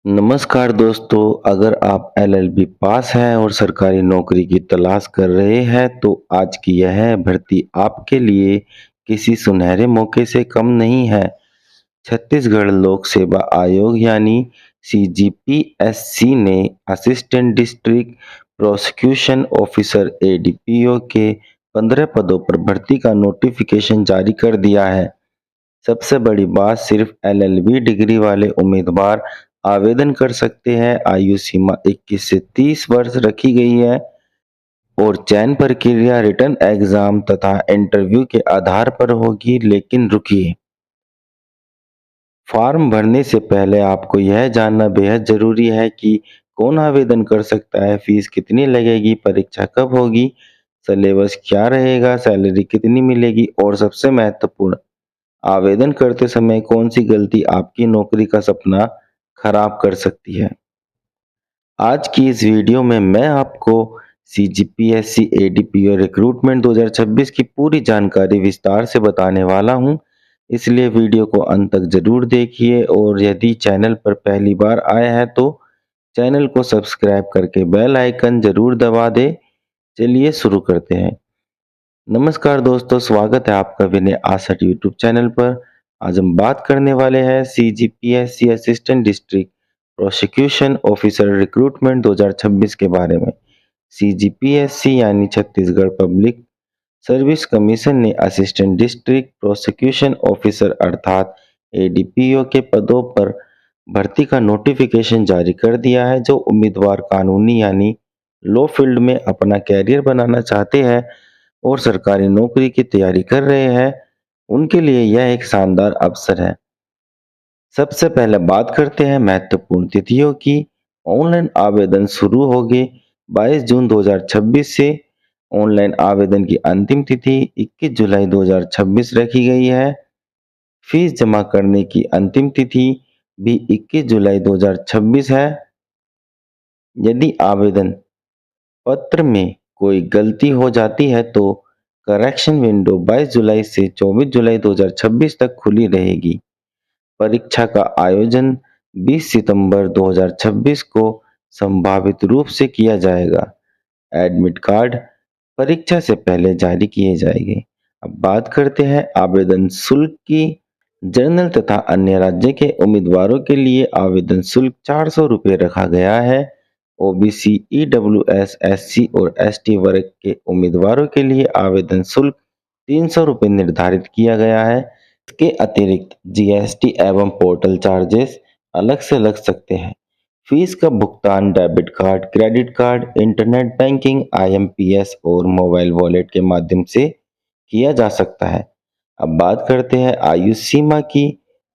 नमस्कार दोस्तों, अगर आप एलएलबी पास हैं और सरकारी नौकरी की तलाश कर रहे हैं तो आज की यह भर्ती आपके लिए किसी सुनहरे मौके से कम नहीं है। छत्तीसगढ़ लोक सेवा आयोग यानी सीजीपीएससी ने assistant district prosecution officer ADPO के 15 पदों पर भर्ती का नोटिफिकेशन जारी कर दिया है। सबसे बड़ी बात सिर्फ एलएलबी डिग्री वाले उम्मीदवार आवेदन कर सकते हैं। आयु सीमा 21 से 30 वर्ष रखी गई है और चयन प्रक्रिया रिटन एग्जाम तथा इंटरव्यू के आधार पर होगी। लेकिन रुकिए, फॉर्म भरने से पहले आपको यह जानना बेहद जरूरी है कि कौन आवेदन कर सकता है, फीस कितनी लगेगी, परीक्षा कब होगी, सिलेबस क्या रहेगा, सैलरी कितनी मिलेगी और सबसे महत्वपूर्ण, आवेदन करते समय कौन सी गलती आपकी नौकरी का सपना खराब कर सकती है। आज की इस वीडियो में मैं आपको सीजीपीएससी एडीपीओ रिक्रूटमेंट 2026 की पूरी जानकारी विस्तार से बताने वाला हूं, इसलिए वीडियो को अंत तक जरूर देखिए और यदि चैनल पर पहली बार आए हैं तो चैनल को सब्सक्राइब करके बेल आइकन जरूर दबा दें। चलिए शुरू करते हैं। नमस्कार दोस्तों, स्वागत है आपका विनय आसठ यूट्यूब चैनल पर। आज हम बात करने वाले हैं CGPSC assistant district prosecution officer recruitment 2026 के बारे में। सीजीपीएससी यानी छत्तीसगढ़ पब्लिक सर्विस कमीशन ने असिस्टेंट डिस्ट्रिक्ट प्रोसिक्यूशन ऑफिसर अर्थात एडीपीओ के पदों पर भर्ती का नोटिफिकेशन जारी कर दिया है। जो उम्मीदवार कानूनी यानी लॉ फील्ड में अपना कैरियर बनाना चाहते हैं और सरकारी नौकरी की तैयारी कर रहे हैं, उनके लिए यह एक शानदार अवसर है। सबसे पहले बात करते हैं महत्वपूर्ण तिथियों की। ऑनलाइन आवेदन शुरू होंगे 22 जून 2026 से। ऑनलाइन आवेदन की अंतिम तिथि 21 जुलाई 2026 रखी गई है। फीस जमा करने की अंतिम तिथि भी 21 जुलाई 2026 है। यदि आवेदन पत्र में कोई गलती हो जाती है तो करेक्शन विंडो 22 जुलाई से 24 जुलाई 2026 तक खुली रहेगी। परीक्षा का आयोजन 20 सितंबर 2026 को संभावित रूप से किया जाएगा। एडमिट कार्ड परीक्षा से पहले जारी किए जाएंगे। अब बात करते हैं आवेदन शुल्क की। जनरल तथा अन्य राज्य के उम्मीदवारों के लिए आवेदन शुल्क 400 रुपये रखा गया है। ओबीसी, ईडब्ल्यूएस, एससी और एसटी वर्ग के उम्मीदवारों के लिए आवेदन शुल्क 300 रुपये निर्धारित किया गया है। इसके अतिरिक्त जीएसटी एवं पोर्टल चार्जेस अलग से लग सकते हैं। फीस का भुगतान debit card, credit card, internet banking, IMPS और मोबाइल वॉलेट के माध्यम से किया जा सकता है। अब बात करते हैं आयु सीमा की।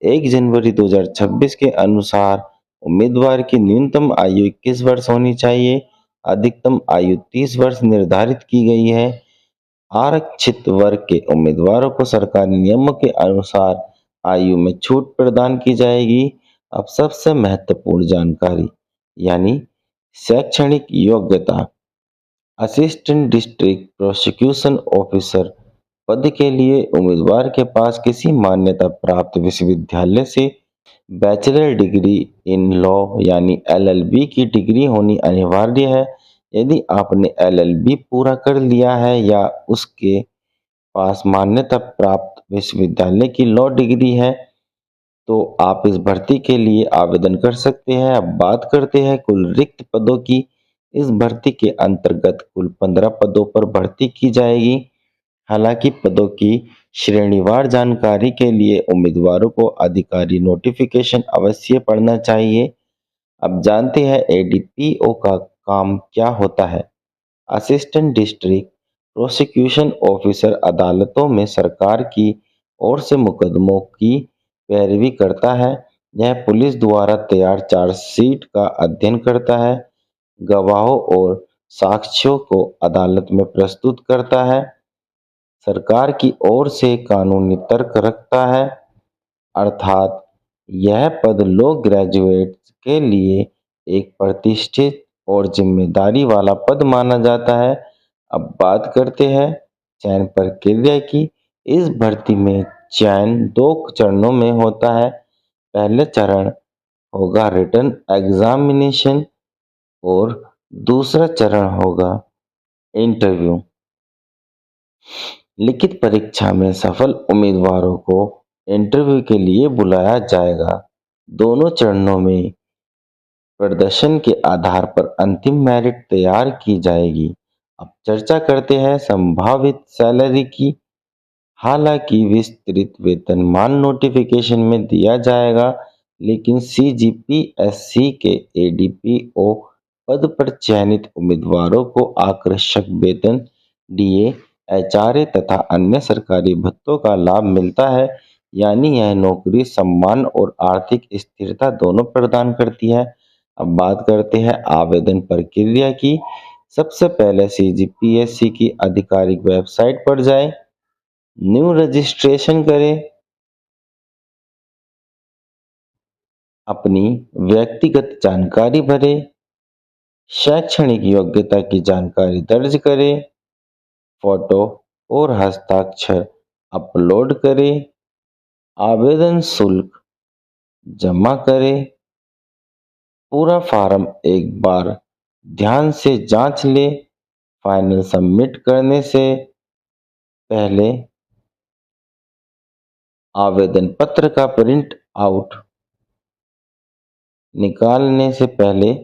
1 जनवरी 2026 के अनुसार उम्मीदवार की न्यूनतम आयु 21 वर्ष होनी चाहिए। अधिकतम आयु 30 वर्ष निर्धारित की गई है। आरक्षित वर्ग के उम्मीदवारों को सरकारी नियमों के अनुसार आयु में छूट प्रदान की जाएगी। अब सबसे महत्वपूर्ण जानकारी यानी शैक्षणिक योग्यता। असिस्टेंट डिस्ट्रिक्ट प्रोसिक्यूशन ऑफिसर पद के लिए उम्मीदवार के पास किसी मान्यता प्राप्त विश्वविद्यालय से बैचलर डिग्री इन लॉ यानी एलएलबी की डिग्री होनी अनिवार्य है। यदि आपने एलएलबी पूरा कर लिया है या उसके पास मान्यता प्राप्त विश्वविद्यालय की लॉ डिग्री है तो आप इस भर्ती के लिए आवेदन कर सकते हैं। अब बात करते हैं कुल रिक्त पदों की। इस भर्ती के अंतर्गत कुल 15 पदों पर भर्ती की जाएगी। हालांकि पदों की श्रेणीवार जानकारी के लिए उम्मीदवारों को अधिकारी नोटिफिकेशन अवश्य पढ़ना चाहिए। अब जानते हैं एडीपीओ का काम क्या होता है। असिस्टेंट डिस्ट्रिक्ट प्रोसिक्यूशन ऑफिसर अदालतों में सरकार की ओर से मुकदमों की पैरवी करता है। यह पुलिस द्वारा तैयार चार्जशीट का अध्ययन करता है, गवाहों और साक्ष्यों को अदालत में प्रस्तुत करता है, सरकार की ओर से कानूनी तर्क रखता है। अर्थात यह पद लॉ ग्रेजुएट्स के लिए एक प्रतिष्ठित और जिम्मेदारी वाला पद माना जाता है। अब बात करते हैं चयन प्रक्रिया की। इस भर्ती में चयन 2 चरणों में होता है। पहले चरण होगा रिटन एग्जामिनेशन और दूसरा चरण होगा इंटरव्यू। लिखित परीक्षा में सफल उम्मीदवारों को इंटरव्यू के लिए बुलाया जाएगा। दोनों चरणों में प्रदर्शन के आधार पर अंतिम मेरिट तैयार की जाएगी। अब चर्चा करते हैं संभावित सैलरी की। हालांकि विस्तृत वेतनमान नोटिफिकेशन में दिया जाएगा, लेकिन सीजीपीएससी के एडीपीओ पद पर चयनित उम्मीदवारों को आकर्षक वेतन, डीए, एचआरए तथा अन्य सरकारी भत्तों का लाभ मिलता है। यानी यह नौकरी सम्मान और आर्थिक स्थिरता दोनों प्रदान करती है। अब बात करते हैं आवेदन प्रक्रिया की। सबसे पहले सीजीपीएससी की आधिकारिक वेबसाइट पर जाएं, न्यू रजिस्ट्रेशन करें, अपनी व्यक्तिगत जानकारी भरें, शैक्षणिक योग्यता की जानकारी दर्ज करें, फोटो और हस्ताक्षर अपलोड करें, आवेदन शुल्क जमा करें, पूरा फॉर्म एक बार ध्यान से जांच लें। फाइनल सबमिट करने से पहले आवेदन पत्र का प्रिंट आउट निकालने से पहले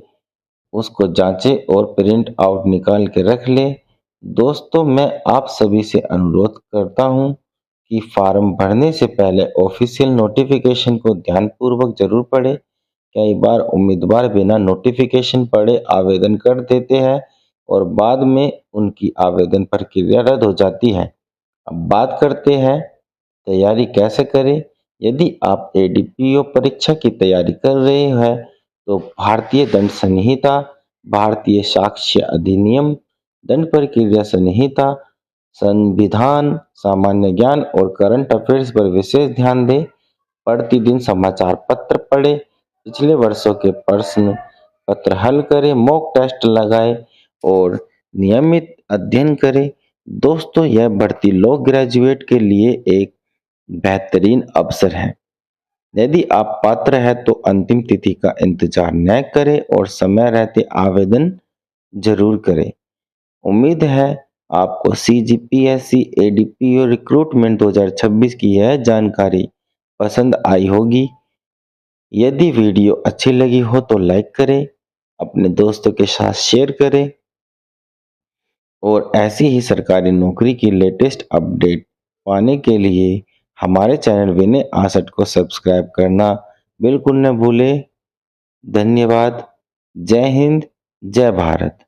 उसको जांचें और प्रिंट आउट निकाल के रख लें। दोस्तों, मैं आप सभी से अनुरोध करता हूं कि फॉर्म भरने से पहले ऑफिशियल नोटिफिकेशन को ध्यानपूर्वक जरूर पढ़ें। कई बार उम्मीदवार बिना नोटिफिकेशन पढ़े आवेदन कर देते हैं और बाद में उनकी आवेदन प्रक्रिया रद्द हो जाती है। अब बात करते हैं तैयारी कैसे करें। यदि आप एडीपीओ परीक्षा की तैयारी कर रहे हैं तो भारतीय दंड संहिता, भारतीय साक्ष्य अधिनियम, दंड प्रक्रिया संहिता, संविधान, सामान्य ज्ञान और करंट अफेयर्स पर विशेष ध्यान दें। प्रतिदिन समाचार पत्र पढ़ें, पिछले वर्षों के प्रश्न पत्र हल करें, मॉक टेस्ट लगाएं और नियमित अध्ययन करें। दोस्तों, यह भर्ती लॉ ग्रेजुएट के लिए एक बेहतरीन अवसर है। यदि आप पात्र हैं तो अंतिम तिथि का इंतजार न करें और समय रहते आवेदन जरूर करें। उम्मीद है आपको सीजीपीएससी एडीपीओ रिक्रूटमेंट 2026 की यह जानकारी पसंद आई होगी। यदि वीडियो अच्छी लगी हो तो लाइक करें, अपने दोस्तों के साथ शेयर करें और ऐसी ही सरकारी नौकरी की लेटेस्ट अपडेट पाने के लिए हमारे चैनल विनय आसट को सब्सक्राइब करना बिल्कुल न भूलें। धन्यवाद। जय हिंद, जय भारत।